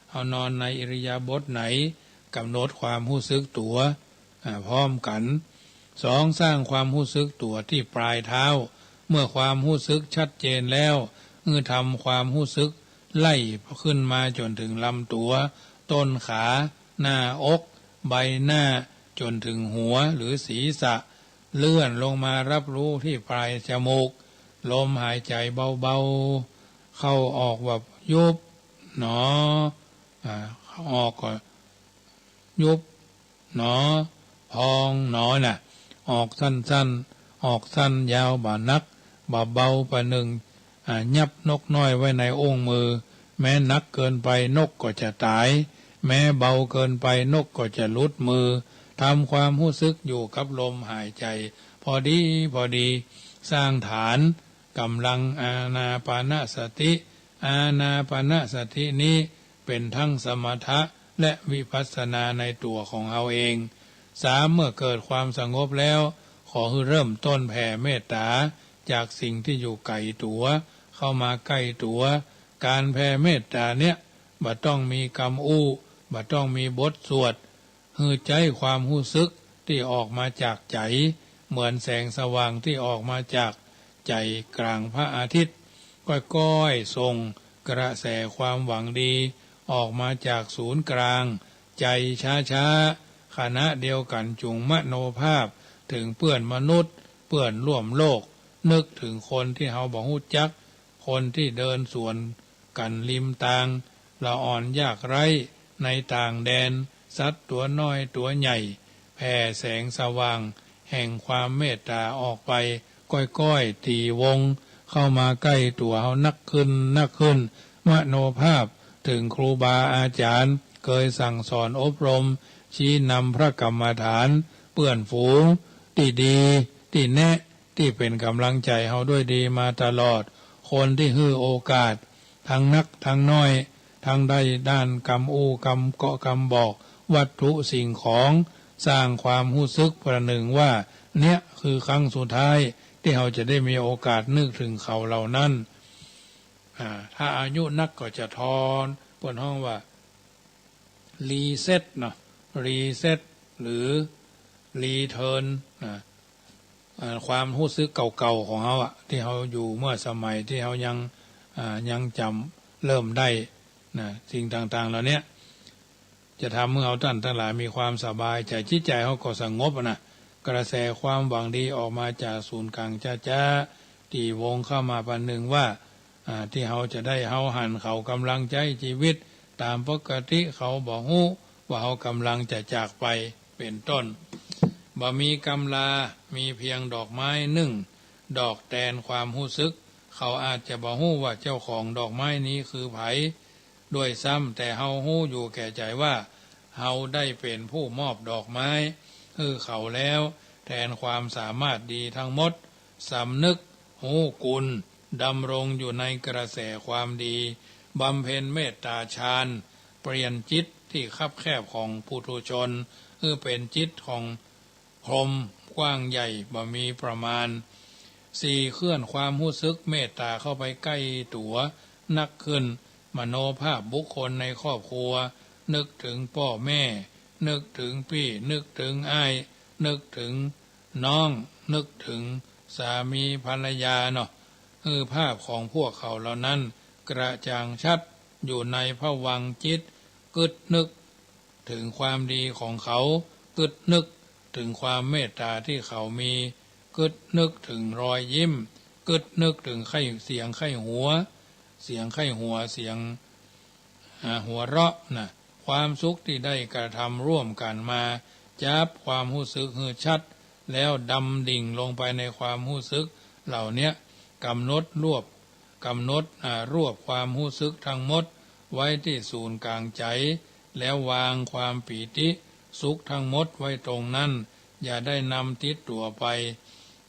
เขานอนในอิริยาบถไหนกำหนดความรู้สึกตัวพร้อมกันสองสร้างความรู้สึกตัวที่ปลายเท้าเมื่อความรู้สึกชัดเจนแล้วทำความรู้สึกไล่ขึ้นมาจนถึงลำตัวต้นขาหน้าอกใบหน้าจนถึงหัวหรือศีรษะเลื่อนลงมารับรู้ที่ปลายจมูกลมหายใจเบาๆเข้าออกแบบยุบหนอออกก็ยุบหนอพองหนอน่ะออกสั้นๆออกสั้นยาวบ่านักบ่าเบาประหนึ่งยับนกน้อยไว้ในองค์มือแม้นักเกินไปนกก็จะตายแม้เบาเกินไปนกก็จะหลุดมือทำความรู้สึกอยู่กับลมหายใจพอดีสร้างฐานกำลังอานาปานสติอานาปานสตินี้เป็นทั้งสมถะและวิปัสสนาในตัวของเราเองเมื่อเกิดความสงบแล้วขอให้เริ่มต้นแผ่เมตตาจากสิ่งที่อยู่ไกลตัวเข้ามาใกล้ตัวการแผ่เมตตาเนี่ยบ่ต้องมีคำอู้บ่ต้องมีบทสวดใจความรู้สึกที่ออกมาจากใจเหมือนแสงสว่างที่ออกมาจากใจกลางพระอาทิตย์ก้อยๆส่งกระแสความหวังดีออกมาจากศูนย์กลางใจช้าๆขณะเดียวกันจุงมโนภาพถึงเพื่อนมนุษย์เพื่อนร่วมโลกนึกถึงคนที่เฮาบ่ฮู้จักคนที่เดินสวนกันริมทางละอ่อนยากไร้ในต่างแดนสัตว์ตัวน้อยตัวใหญ่แผ่แสงสว่างแห่งความเมตตาออกไปก้อยๆตีวงเข้ามาใกล้ตัวเฮานักขึ้นมโนภาพถึงครูบาอาจารย์เคยสั่งสอนอบรมชี้นำพระกรรมฐานเปื่อนฝูงที่ดีที่แนะที่เป็นกำลังใจเฮาด้วยดีมาตลอดคนที่ให้โอกาสทั้งนักทั้งน้อยทั้งได้ด้านกรรมอู้กรรมเกาะกรรมบอกวัตถุสิ่งของสร้างความรู้สึกประหนึ่งว่าเนี่ยคือครั้งสุดท้ายที่เราจะได้มีโอกาสนึกถึงเขาเหล่านั้นถ้าอายุนักก็จะทอนเปิดห้องว่ารีเซ็ตเนาะรีเซ็ตหรือรีเทิร์นความรู้สึกเก่าๆของเขาที่เขาอยู่เมื่อสมัยที่เขายังจำเริ่มได้สิ่งต่างๆเหล่านี้จะทำเมื่อเขาท่านทั้งหลายมีความสบายใจจิตใจเขาก็สงบกระแสความหวังดีออกมาจากศูนย์กลางจ้าตีวงเข้ามาปันหนึ่งว่าที่เขาจะได้เขาหันเขากำลังใจชีวิตตามปกติเขาบอกฮู้ว่าเขากำลังจะจากไปเป็นต้นบ่มีกำลามีเพียงดอกไม้ดอกแทนความรู้สึกเขาอาจจะบอกฮู้ว่าเจ้าของดอกไม้นี้คือไผด้วยซ้ำแต่เฮาฮู้อยู่แก่ใจว่าเฮาได้เป็นผู้มอบดอกไม้คือเขาแล้วแทนความสามารถดีทั้งหมดสำนึกฮู้กุลดำรงอยู่ในกระแสความดีบำเพ็ญเมตตาฌานเปลี่ยนจิตที่คับแคบของปุถุชนเป็นจิตของพรหมกว้างใหญ่บ่มีประมาณเคลื่อนความรู้สึกเมตตาเข้าไปใกล้ตัวนักขึ้นมโนภาพบุคคลในครอบครัวนึกถึงพ่อแม่นึกถึงพี่นึกถึงอ้ายนึกถึงน้องนึกถึงสามีภรรยาเนาะภาพของพวกเขาเหล่านั้นกระจ่างชัดอยู่ในภวังค์จิตกึดนึกถึงความดีของเขากึดนึกถึงความเมตตาที่เขามีกึดนึกถึงรอยยิ้มกึดนึกถึงเสียงไข้หัวเสียงหัวเราะความสุขที่ได้กระทำร่วมกันมาจับความรู้สึกให้ชัดแล้วดำดิ่งลงไปในความรู้สึกเหล่านี้กำหนดรวบความรู้สึกทั้งหมดไว้ที่ศูนย์กลางใจ แล้ววางความปีติสุขทั้งหมดไว้ตรงนั้นอย่าได้นำติดตัวไป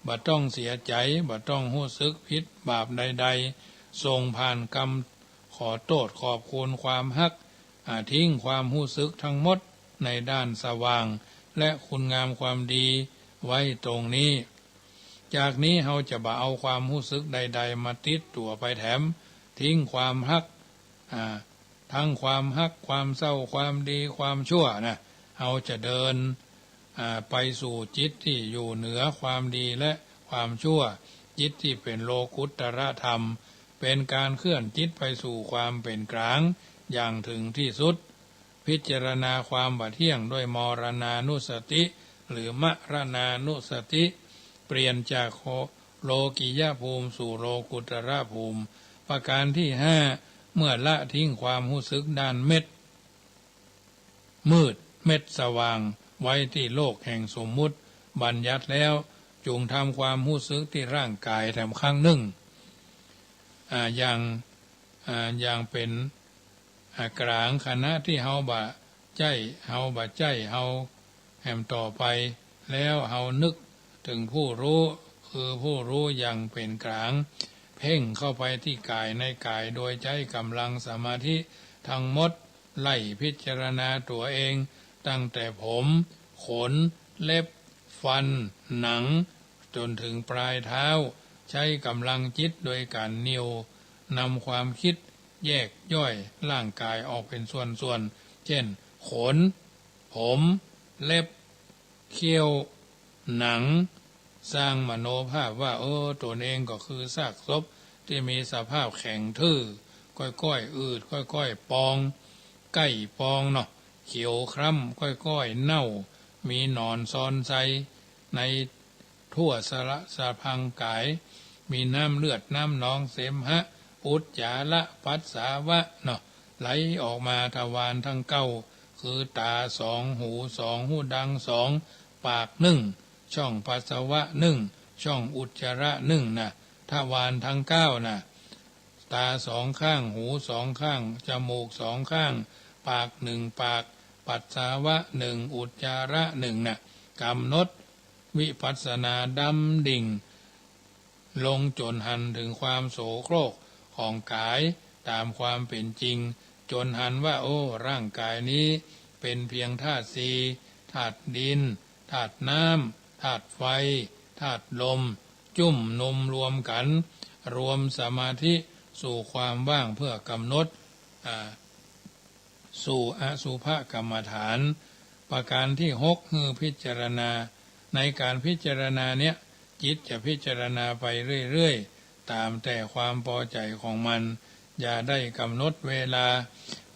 บ่ต้องเสียใจบ่ต้องรู้สึกผิดบาปใดๆส่งผ่านกรรมขอโทษขอบคุณความฮักทิ้งความรู้สึกทั้งหมดในด้านสว่างและคุณงามความดีไว้ตรงนี้จากนี้เราจะบ่เอาความรู้สึกใดๆมาติดตัวไปแถมทิ้งความฮักทั้งความฮักความเศร้าความดีความชั่วนะเราจะเดินไปสู่จิตที่อยู่เหนือความดีและความชั่วจิตที่เป็นโลกุตตรธรรมเป็นการเคลื่อนจิตไปสู่ความเป็นกลางอย่างถึงที่สุดพิจารณาความบ่เที่ยงด้วยมรณานุสติหรือมรณานุสติเปลี่ยนจากโลกิยภูมิสู่โลกุตรภูมิประการที่ห้าเมื่อละทิ้งความรู้สึกด้านเม็ดมืดเม็ดสว่างไว้ที่โลกแห่งสมมุติบัญญัติแล้วจงทำความรู้สึกที่ร่างกายแถมข้างหนึ่งอย่างเป็นกลางขณะที่เฮาบ่ใจเฮาบ่ใจเฮาแหมต่อไปแล้วเฮานึกถึงผู้รู้คือผู้รู้อย่างเป็นกลางเพ่งเข้าไปที่กายในกายโดยใช้กำลังสมาธิทั้งหมดไล่พิจารณาตัวเองตั้งแต่ผมขนเล็บฟันหนังจนถึงปลายเท้าใช้กำลังจิตโดยการนิ้วนำความคิดแยกย่อยร่างกายออกเป็นส่วนๆเช่นขนผมเล็บเขี้ยวหนังสร้างมโนภาพว่าตัวเองก็คือซากศพที่มีสภาพแข็งทื่อก้อยๆอืดก้อยๆปองใกล้ปองเนาะเขียวคล้ำก้อยๆเน่ามีหนอนซ้อนใจในทั่วสะพังกายมีน้ำเลือดน้ำหนองเสมหะอุจจาระปัสสาวะเนาะไหลออกมาทวารทั้งเก้าคือตาสองหูสองหูดังสองปากหนึ่งช่องปัสสาวะหนึ่งช่องอุจจาระหนึ่งนะทวารทั้งเก้านะตาสองข้างหูสองข้างจมูกสองข้างปากหนึ่งปากปัสสาวะหนึ่งอุจจาระหนึ่งนะกำหนดวิปัสสนาดำดิ่งลงจนหันถึงความโสโครกของกายตามความเป็นจริงจนหันว่าร่างกายนี้เป็นเพียงธาตุสี่ธาตุดินธาตุน้ำธาตุไฟธาตุลมจุ่มนมรวมกันรวมสมาธิสู่ความว่างเพื่อกำหนดสู่อสุภกรรมฐานประการที่หกคือพิจารณาในการพิจารณาเนี้ยจิตจะพิจารณาไปเรื่อยๆตามแต่ความพอใจของมันอย่าได้กำหนดเวลา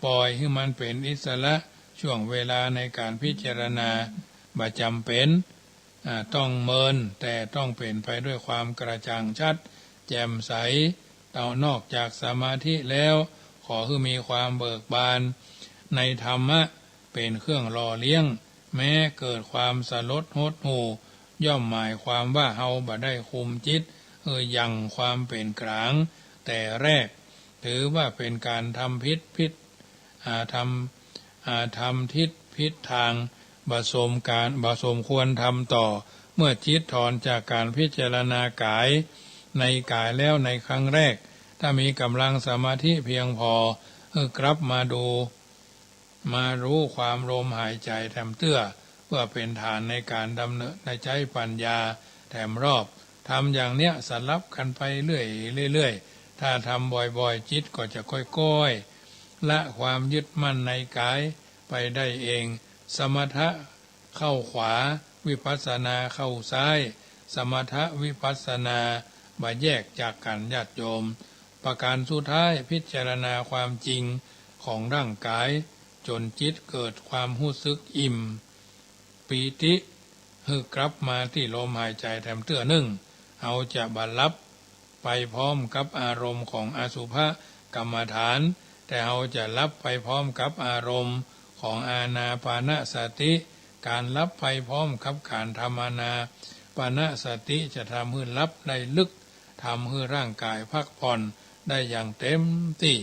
ปล่อยให้มันเป็นอิสระช่วงเวลาในการพิจารณาบ่จำเป็นต้องเมินแต่ต้องเป็นไปด้วยความกระจ่างชัดแจ่มใสนอกจากสมาธิแล้วขอให้มีความเบิกบานในธรรมะเป็นเครื่องหล่อเลี้ยงแม้เกิดความสลดหดหู่ย่อมหมายความว่าเฮาบ่ได้คุมจิตยังความเป็นกลางแต่แรกถือว่าเป็นการทำทิศผิดทางบ่สมควรทำต่อเมื่อจิตถอนจากการพิจารณากายในกายแล้วในครั้งแรกถ้ามีกำลังสมาธิเพียงพอกลับมารู้ความลมหายใจแถมเตื้อเพื่อเป็นฐานในการดำเนินในใจปัญญาแถมรอบทำอย่างเนี้ยสลับกันไปเรื่อยถ้าทำบ่อยๆจิตก็จะค่อยๆละความยึดมั่นในกายไปได้เองสมถะเข้าขวาวิปัสสนาเข้าซ้ายสมถะวิปัสสนาบ่แยกจากกันญาติโยมประการสุดท้ายพิจารณาความจริงของร่างกายจนจิตเกิดความรู้สึกอิ่มปีติกลับมาที่ลมหายใจแถมเตื้อหนึ่งเอาจะบรรลับไปพร้อมกับอารมณ์ของอสุภกรรมฐานแต่เอาจะรับไปพร้อมกับอารมณ์ของอานาปานสติการรับไปพร้อมกับการทำอานาปานสติจะทำให้รับได้ลึกทำให้ร่างกายพักผ่อนได้อย่างเต็มที่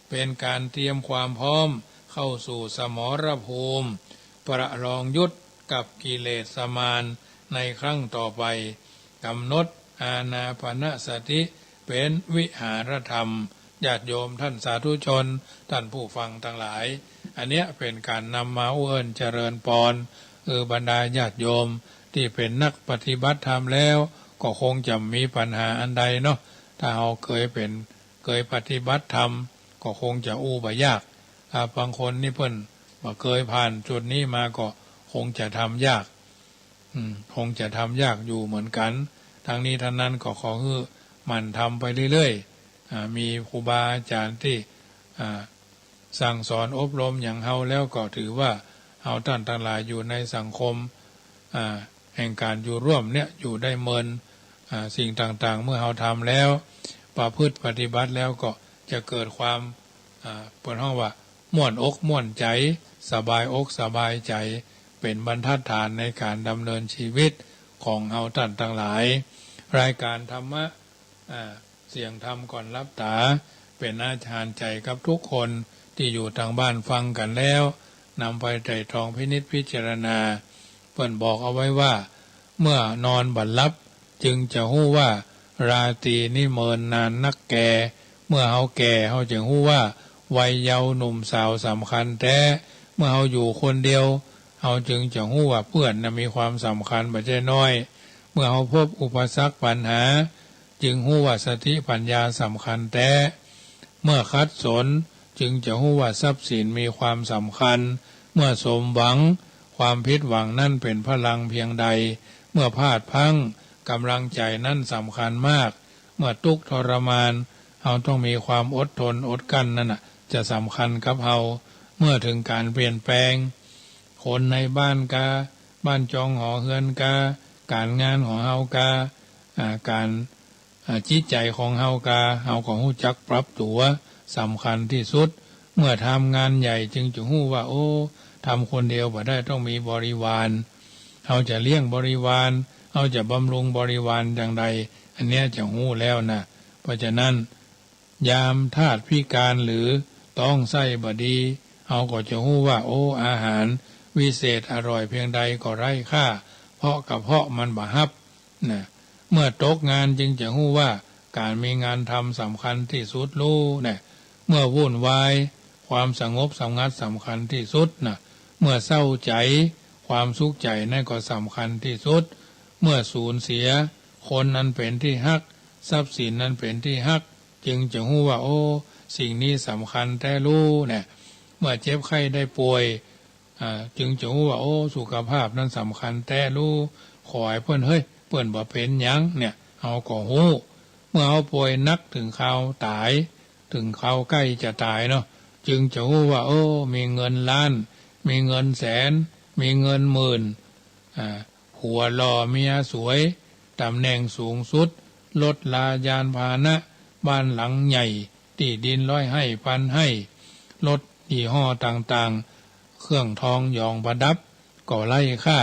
เป็นการเตรียมความพร้อม เข้าสู่สมรภูมิประลองยุทธกับกิเลสมารในครั้งต่อไปกำหนดอานาปานสติเป็นวิหารธรรมญาติโยมท่านสาธุชนท่านผู้ฟังทั้งหลายอันเนี้ยเป็นการนำมาเอื้อนเจริญปอนบรรดาญาติโยมที่เป็นนักปฏิบัติธรรมแล้วก็คงจะมีปัญหาอันใดเนาะถ้าเราเคยปฏิบัติธรรมก็คงจะบ่ยากบางคนนี่เพิ่นบ่เคยผ่านจุดนี้มาก็คงจะทำยากคงจะทำยากอยู่เหมือนกันทั้งนี้ทั้งนั้นก็ขอให้มันทำไปเรื่อยๆมีครูบาอาจารย์ที่สั่งสอนอบรมอย่างเฮาแล้วก็ถือว่าเฮาท่านทั้งหลายอยู่ในสังคมแห่งการอยู่ร่วมเนี่ยอยู่ได้เมินสิ่งต่างๆเมื่อเฮาทำแล้วประพฤติปฏิบัติแล้วก็จะเกิดความเปิดห้องว่าม่วนอกม่วนใจสบายอกสบายใจเป็นบรรทัดฐานในการดำเนินชีวิตของเฮาท่านทั้งหลายรายการธรรมะเสียงธรรมก่อนรับตาเป็นอาจารย์ใจกับทุกคนที่อยู่ทางบ้านฟังกันแล้วนำไปไตร่ตรองพินิจพิจารณาเพิ่นบอกเอาไว้ว่าเมื่อนอนบัดลับจึงจะฮู้ว่าราตรีนี่เมินนานนักแก่เมื่อเฮาแก่เฮาจึงฮู้ว่าวัยเยาว์หนุ่มสาวสำคัญแท้เมื่อเฮาอยู่คนเดียวเฮาจึงจะฮู้ว่าเพื่อนมีความสำคัญบ่ใช่น้อยเมื่อเฮาพบอุปสรรคปัญหาจึงฮู้ว่าสติปัญญาสำคัญแท้เมื่อคัดสนจึงจะฮู้ว่าทรัพย์สินมีความสำคัญเมื่อสมหวังความผิดหวังนั่นเป็นพลังเพียงใดเมื่อพลาดพลั้งกำลังใจนั่นสำคัญมากเมื่อทุกข์ทรมานเฮาต้องมีความอดทนอดกั้นนั่นน่ะจะสำคัญกับเฮาเมื่อถึงการเปลี่ยนแปลงคนในบ้านกาบ้านจองหอเฮือนกาการงานของเฮากาการจิตใจของเฮากาเฮาก็ฮู้จักปรับตัวสำคัญที่สุดเมื่อทำงานใหญ่จึงจะฮู้ว่าโอ้ทำคนเดียวบ่ได้ต้องมีบริวารเฮาจะเลี้ยงบริวารเฮาจะบำรุงบริวารอย่างใดอันเนี้ยจะฮู้แล้วนะเพราะฉะนั้นยามธาตุพิการหรือต้องไส้บดีเฮาก็จะฮู้ว่าโอ้อาหารวิเศษอร่อยเพียงใดก็ไร้ค่าเพราะกระเพาะมันบ่ฮับนะเมื่อตกงานจึงจะฮู้ว่าการมีงานทำสำคัญที่สุดรู้นะเมื่อวุ่นวายความสงบสงัดสำคัญที่สุดนะเมื่อเศร้าใจความสุขใจนั่นก็สำคัญที่สุดเมื่อสูญเสียคนนั้นเป็นที่ฮักทรัพย์สินนั้นเป็นที่ฮักจึงจะฮู้ว่าโอ้สิ่งนี้สำคัญแต่รู้เนี่ยเมื่อเจ็บไข้ได้ป่วยจึงจะฮู้ว่าโอ้สุขภาพนั้นสำคัญแต่รู้ขอให้เพิ่นเพิ่นบ่เป็นหยังเนี่ยเอาก็ฮู้เมื่อเอาป่วยนักถึงข่าวตายถึงข่าวใกล้จะตายเนาะจึงจะฮู้ว่าโอ้มีเงินล้านมีเงินแสนมีเงินหมื่นผัวหล่อเมียสวยตำแหน่งสูงสุดรถลายานพาหนะบ้านหลังใหญ่ที่ดิน100 ไร่พันไร่รถยี่ห้อต่างๆเครื่องทองหยองประดับก็ไล่ค่า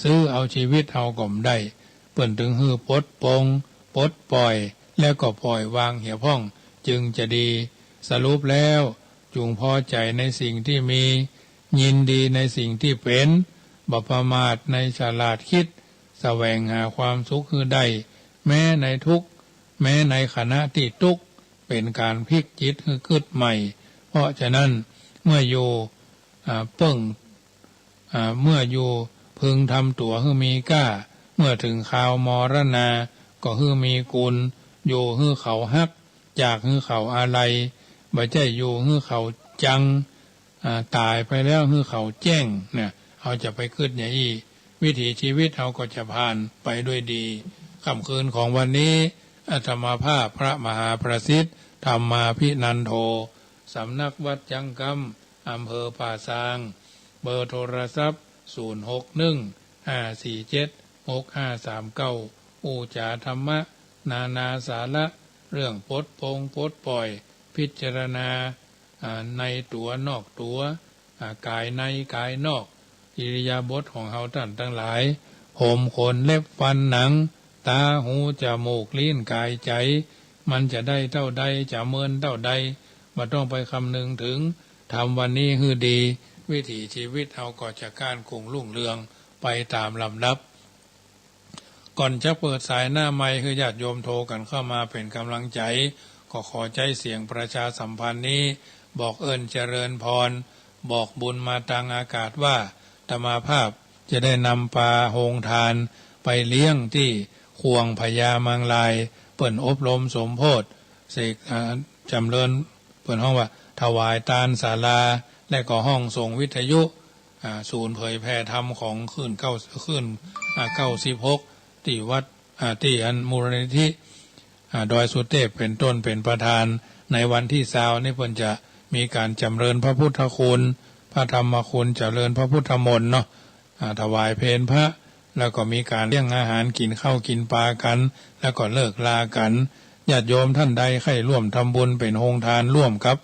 ซื้อเอาชีวิตเอาก่มได้เปิ่นถึงฮือปลดปลงปลดปล่อยแล้วก็ปล่อยวางเหี่ยวพ่องจึงจะดีสรุปแล้วจงพอใจในสิ่งที่มียินดีในสิ่งที่เป็นบ่ประมาทในฉลาดคิดแสวงหาความสุขคือได้แม้ในทุกข์แม้ในขณะที่ทุกข์เป็นการพลิกจิตคือขึ้นใหม่เพราะฉะนั้นเมื่ออยู่เมื่ออยู่พึงทำตัวคือมีกล้าเมื่อถึงข่าวมรณาก็คือมีกุลอยู่คือเขาฮักจากคือเขาอะไรบ่ใช่อยู่คือเขาจังตายไปแล้วคือเขาแจ้งเนี่ยเขาจะไปขึ้นอย่างนี้วิถีชีวิตเขาก็จะผ่านไปด้วยดีค่ำคืนของวันนี้อาตมาภาพพระมหาประสิทธิ์ธรรมาภินันโทสำนักวัดจังกำอำเภอป่าซางเบอร์โทรศัพท์0615476539อูจาธรรมะนาสาระเรื่องปลดปลงปลดปล่อยพิจารณาในตัวนอกตัวกายในกายนอกอิริยาบถของเฮาท่านทั้งหลายผมขนเล็บฟันหนังตาหูจมูกลิ้นกายใจมันจะได้เท่าใดจะเมินเท่าใดไม่ต้องไปคำนึงถึง ทำวันนี้คือดีวิถีชีวิตเอาก็จะการคงรุ่งเรืองไปตามลำดับก่อนจะเปิดสายหน้าไมค์คือญาติโยมโทรกันเข้ามาเป็นกำลังใจก็ขอใจเสียงประชาสัมพันธ์นี้บอกเอิญเจริญพรบอกบุญมาทางอากาศว่าอาตมาภาพจะได้นำปลาโฮงทานไปเลี้ยงที่ควงพญามังลายเปิ่นอบรมสมโพธิเสกจำเริญเปิ่นห้องว่าถวายตาลศาลาและก็ห้องส่งวิทยุศูนย์เผยแพร่ธรรมของขึ้น96ที่วัดที่อันมูลนิธิดอยสุเทพเป็นต้นเป็นประธานในวันที่20นี่เพิ่นจะมีการจำเริญพระพุทธคุณพระธรรมคุณเจริญพระพุทธมนต์เนาะถวายเพลพระแล้วก็มีการเลี้ยงอาหารกินข้าวกินปลากันแล้วก็เลิกลากันญาติโยมท่านใดใครร่วมทำบุญเป็นโฮงทานร่วมกับ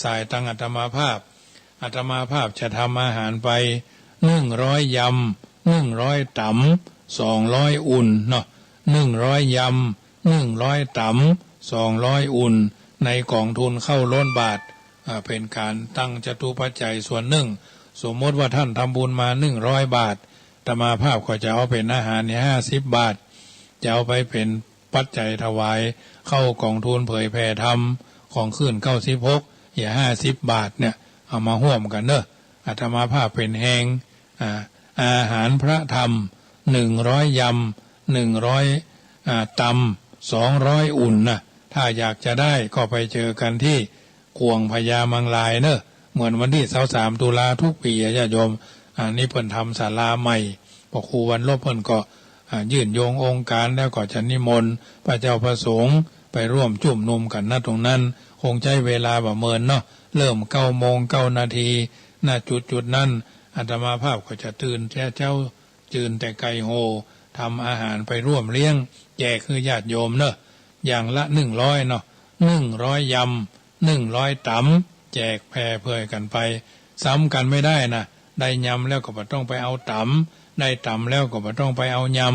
สายตังอาตมาภาพจะทำอาหารไป100 ยำ100 ตำ200 อุ่นเนาะ100 ยำ100 ตำ200 อุ่นในกองทุนเข้าล้นบาทเป็นการตั้งจตุปัจจัยส่วนหนึ่งสมมติว่าท่านทำบุญมา100 บาทอาตมาภาพก็จะเอาเป็นอาหารเนี่ย50 บาทจะเอาไปเป็นปัจจัยถวายเข้ากองทุนเผยแผ่ธรรมของขึ้น96อย่า50 บาทเนี่ยเอามาร่วมกันเนอะอาตมาภาพเป็นแหงอาหารพระธรรม100 ยำ100 ตำ200 อุ่นนะถ้าอยากจะได้ก็ไปเจอกันที่ควงพญามังลายเนอะเหมือนวันที่23 ตุลาทุกปีญาติโยมนี่เพิ่นทำศาลาใหม่พอครูวันลบเพิ่นก็ยื่นโยงองค์การแล้วก็จะนิมนต์พระเจ้าประสงค์ไปร่วมจุ่มนุมกันณตรงนั้นคงใช้เวลาประเมินเนาะเริ่ม9:09 นาทีณจุดนั้นอาตมาภาพก็จะตื่นเจ้าจืนแต่ไก่โฮทำอาหารไปร่วมเลี้ยงแจกคือญาติโยมเนอะอย่างละ100เนาะ100 ยำ100 ตำแจกแผ่เพื่อกันไปซ้ำกันไม่ได้นะได้ยำแล้วก็บ่ต้องไปเอาตำได้ตำแล้วก็บ่ต้องไปเอายำ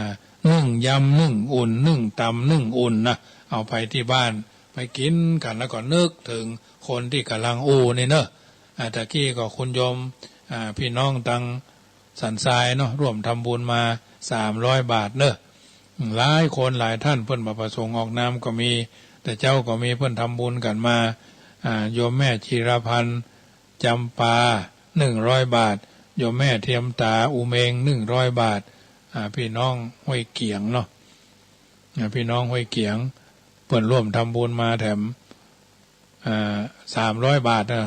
1 ยำ1 อุ่น1 ตำ1 อุ่นนะเอาไปที่บ้านไปกินกันแล้วก็นึกถึงคนที่กำลังนี่เนอะตะกี้ก็คุณโยมพี่น้องตังสันทรายเนาะร่วมทำบุญมา300 บาทเนอะหลายคนหลายท่านเพิ่นมาประสงค์ออกนามก็มีแต่เจ้าก็มีเพิ่นทำบุญกันมาโยมแม่จิรพันธ์จำปา100 บาทโยมแม่เทียมตาอุเมง100 บาทพี่น้องห้วยเกียงเนาะพี่น้องห้วยเกียงเพิ่นร่วมทำบุญมาแถม300 บาทนะ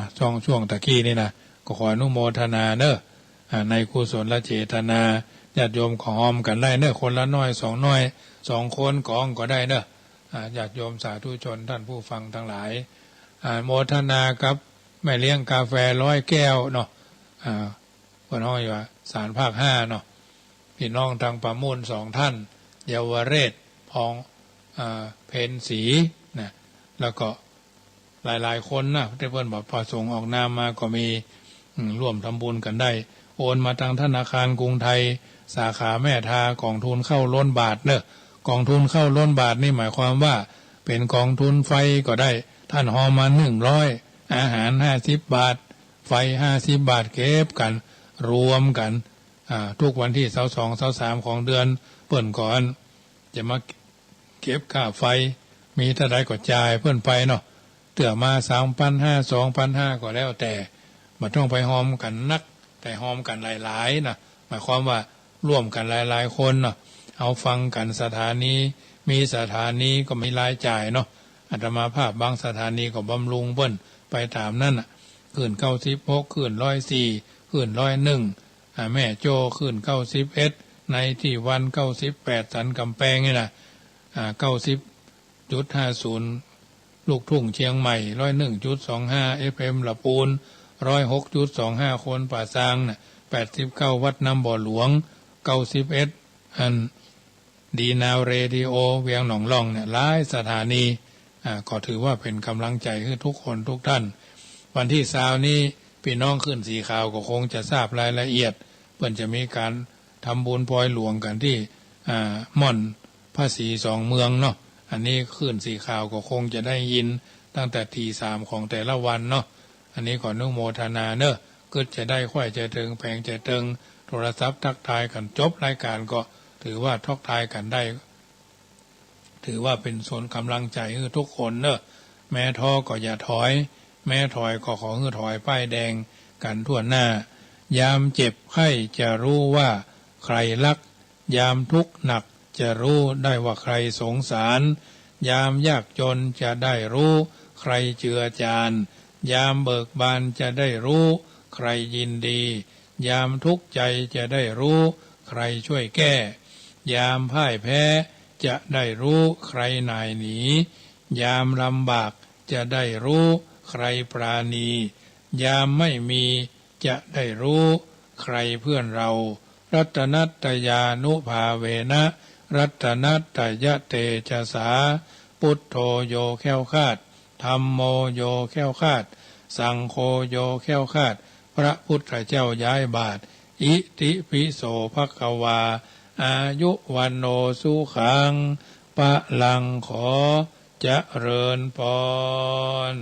ช่วงตะกี้นี่นะก็ขออนุโมทนาเนอะในกุศลเจตนาญาติโยมขอหอมกันได้เนอะคนละน้อย2 น้อย2 คนกองก็ได้เนอะญาติโยมสาธุชนท่านผู้ฟังทั้งหลายโมทนากับแม่เลี้ยงกาแฟ100 แก้วเนาะเพิ่นห้อยว่าศาลภาค5เนาะพี่น้องทางประมูล2 ท่านเยาวเรศพองเพนศรีนะแล้วก็หลายคนนะที่เพิ่นบอกประสงค์ออกนามมาก็มีร่วมทำบุญกันได้โอนมาทางธนาคารกรุงไทยสาขาแม่ทากองทุนเข้าล้นบาทเนอะกองทุนเข้าล้นบาทนี่หมายความว่าเป็นกองทุนไฟก็ได้ท่านหอมา100อาหาร50 บาทไฟ50 บาทเก็บกันรวมกันทุกวันที่22 23ของเดือนเพิ่นก่อนจะมาเก็บค่าไฟมีเท่าใดก็จ่ายเพิ่นไปเนาะเตื่อมา 3,500 2,500 ก็แล้วแต่บ่ต้องไปหอมกันนักแต่หอมกันหลายๆนะหมายความว่าร่วมกันหลายๆคนเนาะเอาฟังกันสถานีมีสถานีก็มีรายจ่ายเนาะอาตมาภาพบางสถานีก็บำรุงเพิ่นไปตามนั่นน่ะขึ้น96ขึ้น104ขึ้น101แม่โจขึ้น91ในที่วัน98สันกำแพงนี่นะ90.50ลูกทุ่งเชียงใหม่ 101.25 FM ละปูน 106.25 คนป่าซางน่ะ89วัดน้ำบ่อหลวง91อันดีนาวเรดิโอเวียงหนองล่องเนี่ยหลายสถานีก็ถือว่าเป็นกำลังใจให้ทุกคนทุกท่านวันที่20นี้พี่น้องขึ้นสีขาวก็คงจะทราบรายละเอียดเพิ่นจะมีการทำบุญปล่อยหลวงกันที่ม่อนภาษี2 เมืองเนาะอันนี้ขึ้นสีขาวก็คงจะได้ยินตั้งแต่ตี 3ของแต่ละวันเนาะ อันนี้ขออนุโมทนาเนอะก็จะได้ค่อยจะถึงแผงจะถึงโทรศัพท์ทักทายกันจบรายการก็ถือว่าทักทายกันได้ถือว่าเป็นส่วนกำลังใจให้ทุกคนเนอะแม้ท้อก็อย่าถอยแม้ถอยก็ขอให้ถอยป้ายแดงกันทั่วหน้ายามเจ็บไข้จะรู้ว่าใครรักยามทุกข์หนักจะรู้ได้ว่าใครสงสารยามยากจนจะได้รู้ใครเจือจานยามเบิกบานจะได้รู้ใครยินดียามทุกข์ใจจะได้รู้ใครช่วยแก้ยามพ่ายแพ้จะได้รู้ใครหน่ายหนียามลำบากจะได้รู้ใครปราณียามไม่มีจะได้รู้ใครเพื่อนเรารัตนัตตยานุภาเวนะรัตนัตตยเตชะสาพุทโธโยแค้วคาดธัมโมโยแค้วคาดสังโฆโยแค้วคาดพระพุทธเจ้าย้ายบาทอิติปิโสภควาอายุวันโนสุขังปะลังขอเจริญพร